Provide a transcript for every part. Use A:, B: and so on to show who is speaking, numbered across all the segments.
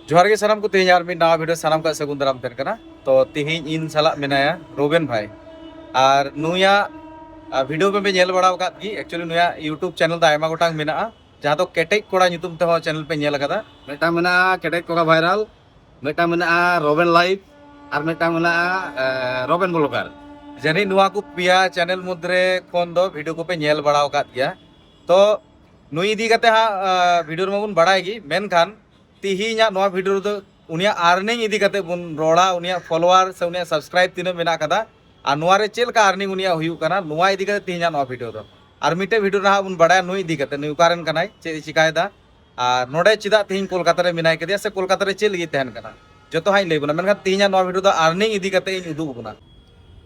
A: जोहार के सानाम को तेज मी नवा वीडियो सानाम का सगुन दाराम तहन कना तो तेज इन साला मेनाया रोबेन भाई और नुया वीडियो पे नेल बड़ा की एक्चुअली नुया यूट्यूब चैनल दा आयमा गोटांग मेना जहाँ तो केटेज कोड़ा ᱧᱩᱛᱩᱢ ते हो चैनल पे नेल कदा
B: मेटा मेना केटेज कोड़ा वायरल मेटा मेना रोबेन लाइव और मेटा मेना रोबेन ब्लॉगर
A: जनी नुआ को पिया चैनल मुद्रे कोन दो वीडियो को पे नेल बड़ा गया तो नुई दी कते हा वीडियो में बुन बड़ाएगी मेनखान तिहिना नवा वीडियो दो उनिया अर्निंग इदी कते बुन रोड़ा उनिया फॉलोअर से उनिया सब्सक्राइब तीन मेना कदा और नुआ रे चेल का अर्निंग उनिया हुयु कना नुआ इदी कते तिहिना नवा वीडियो दो और मिटे वीडियो रहा बुन बड़ा नुई इदी कते नुई कारण कनाय चे चिकायदा और नोडे चिदा तिहिन कोलकाता रे मिनाय कदिया से कोलकाता रे चेल गी तहन कना जतो हाई लेबना मेनखान तिहिना नवा वीडियो दो अर्निंग इदी कते इन उदुग बुना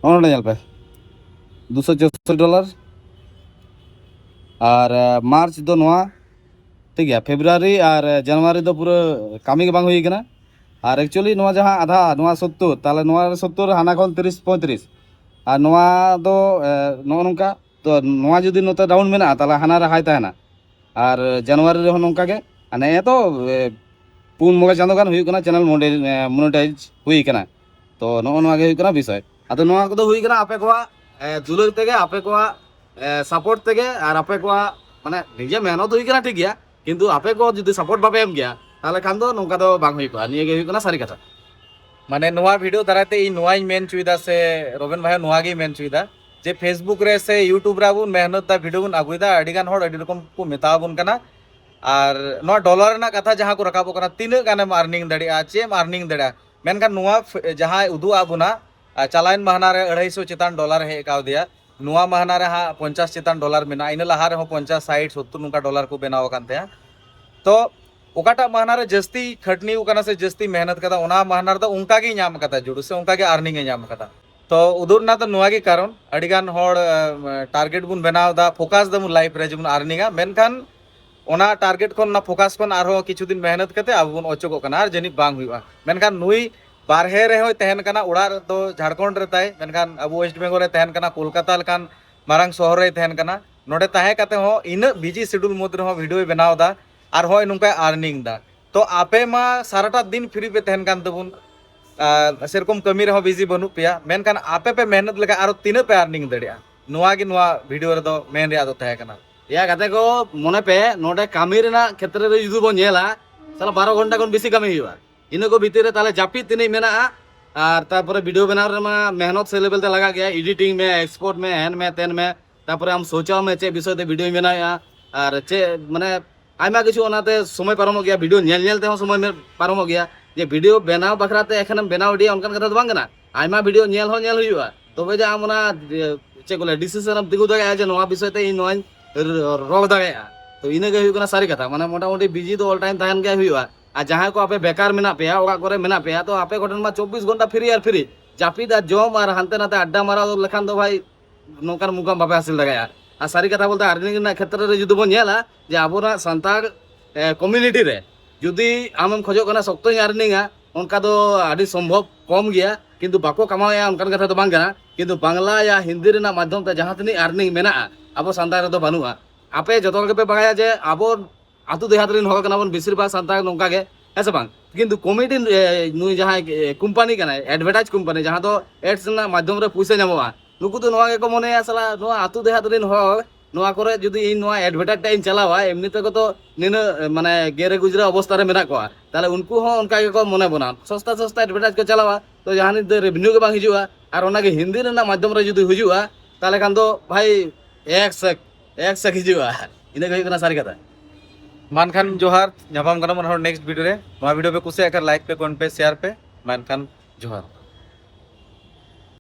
B: ऑनलाइन नेल पे $264 और मार्च दो नवा ठीक है फेब्रुआरी और जनवरी दो पूरा कामी के बांग हुई कना और एक्चुअली नवा जहाँ आधा नवा 70 ताले नवा 70 हाना खन 30-35 और नवा दो नो नोंका तो नवा जुदी नोता डाउन मेना ताले हाना रे हाई ताहेना और जनवरी रे नोंका के अने तो पुन मोगा चांदो गान हुई कना चैनल मोनेटाइज हुई कना तो नो नवा के हुई कना विषय अतो नवा को हुई कना आपे कोआ दुलर तेगे आपे कोआ सपोर्ट तेगे और आपे कोआ माने निजे मेहनत हुई कना ठीक गया किंतु आपे को जुदी सपोर्ट बापे एम गया ताले खान दो नोंका दो बांग हुई कोआ निये गे हुई कना सारी कथा
A: माने नुआ वीडियो दाराते इ नुआ मेन चुईदा से रोबेन भाई नुआ गे मेन चुईदा जे फेसबुक रे से यूट्यूब रे बुन मेहनत दा वीडियो बुन अगुइदा अडिगान होड़ अडि रकम को मेता बुन कना और नुआ डॉलर ना कथा जहां को रकाबो कना तीन गाने अर्निंग दड़िया चेम अर्निंग दड़िया मेनखान नुआ जहां उदु आबुना चालाइन महीना रे 250 चितान डॉलर हे एकाव दिया नुआ महीना रे हा 50 चितान डॉलर मेना इन लहा रे हो 50 60 70 नुका डॉलर को बनाव कानते तो ओकाटा महीना रे जस्ती खटनी उकना से जस्ती मेहनत कदा ओना महीना रे उनका गे नाम कदा जुड़ू से उनका गे अर्निंग ए नाम कदा तो उदुरना तो नुआ गे कारण अडिगान होड़ टारगेट बुन बनाव दा फोकस दम लाइफ रे जबुन अर्निंगा मेनखान ओना टारगेट कोन ना फोकस कोन आरो किछु दिन मेहनत कते अब बुन ओचोको कना आर जनी बांग हुआ मेनखान नुई बारहे रे होय तहन कना उड़ा तो झारखंड रे ताय मेनखान अब वेस्ट बेंगल रे तहन कना कोलकाता लकान मारांग शहर रे तहन कना नोडे ताहे कते हो इन बिजी शेड्यूल मुद रे हो वीडियो बनाव दा और होय नुका अर्निंग दा तो आपे मा साराटा दिन फ्री पे तहन कान तबुन सेरकम कमी रे हो बिजी बनु पेया मेनखान आपे पे मेहनत लगा आरो तीन पे अर्निंग दड़िया नुआ गे नुआ वीडियो रे दो मेन रे दो ताहे कना या गाते को मने पे नोडे कामी रेना क्षेत्र रे जुदु बो नेला साला 12 घंटा कोन बेसी कामी हुआ इन को भीतर रे ताले जापी तिनी मेना और तारपरे वीडियो बनाव रे मा मेहनत से लेवल ते लगा गया एडिटिंग में एक्सपोर्ट में हैन में तेन में तारपरे हम सोचा में चे विषय ते वीडियो बनाया और चे माने आयमा किछु ओनाते समय पारम गया वीडियो नेल नेल ते हो समय में पारम गया जे वीडियो बनाव बखराते एखनम बनाव दिया उनकान कथा बांग ना आयमा वीडियो नेल हो नेल हुआ तबे जे हम ओना चे कोले डिसीजन हम दिगु दगा जे नवा विषय ते इन नोन रोग दगा तो इने गे हुई सारी कथा माने मोटा मोटी बिजी तो ऑल टाइम तहन गया हुआ और जहाँ को आपे बेकार मेना पे ओगा करे मेना पे तो आपे गोटन मा 24 घंटा फ्री और फ्री जापिद जम और हानते नाते अड्डा मारा लेखान तो भाई नौकार मुकाम बापे हासिल दगा और सारी कथा बोलते अर्निंग ना क्षेत्र रे जुदी बो नेला जे आबोना संताल कम्युनिटी रे जुदी आमम खोजो कना सख्त अर्निंगा उनका तो आदि संभव कम गया किंतु बाको कमाया उनका कथा तो बांग कना किंतु बांग्ला या हिंदी रेना माध्यम ते जहाँ तनी अर्निंग मेना अब संताल रे तो बानुआ आपे जतो के पे बागाया जे आबो आतु देहात रिन होगा कना बन बेसिर भाग संताल नोंका गे ऐसे बांग किंतु कॉमेडी नुई जहाँ कंपनी कना एडवर्टाइज कंपनी जहाँ तो एड्स ना माध्यम रे पैसा नामोआ नुकु तो नोआ के मने असला नोआ आतु देहात रिन हो नोआ करे जुदी इन नोआ एडवर्टाइज टाइम चलावा एमनी तक तो निन माने गेरे गुजरा अवस्था रे मेना को ताले उनको हो उनका के को मने बना सस्ता सस्ता एडवर्टाइज को चलावा तो जहाँ नि रेवेन्यू के बांग हिजुआ और ओना के हिंदी रे ना माध्यम रे जुदी हुजुआ ताले खान तो भाई एक सक हिजुआ इने के कना सारी कथा मानखान जोहार ᱧᱟᱯᱟᱢ ᱠᱟᱱᱟ ᱢᱚᱱ ᱦᱚᱲ नेक्स्ट वीडियो रे नवा वीडियो पे कुसे अगर लाइक पे कमेंट पे शेयर पे मानखान जोहार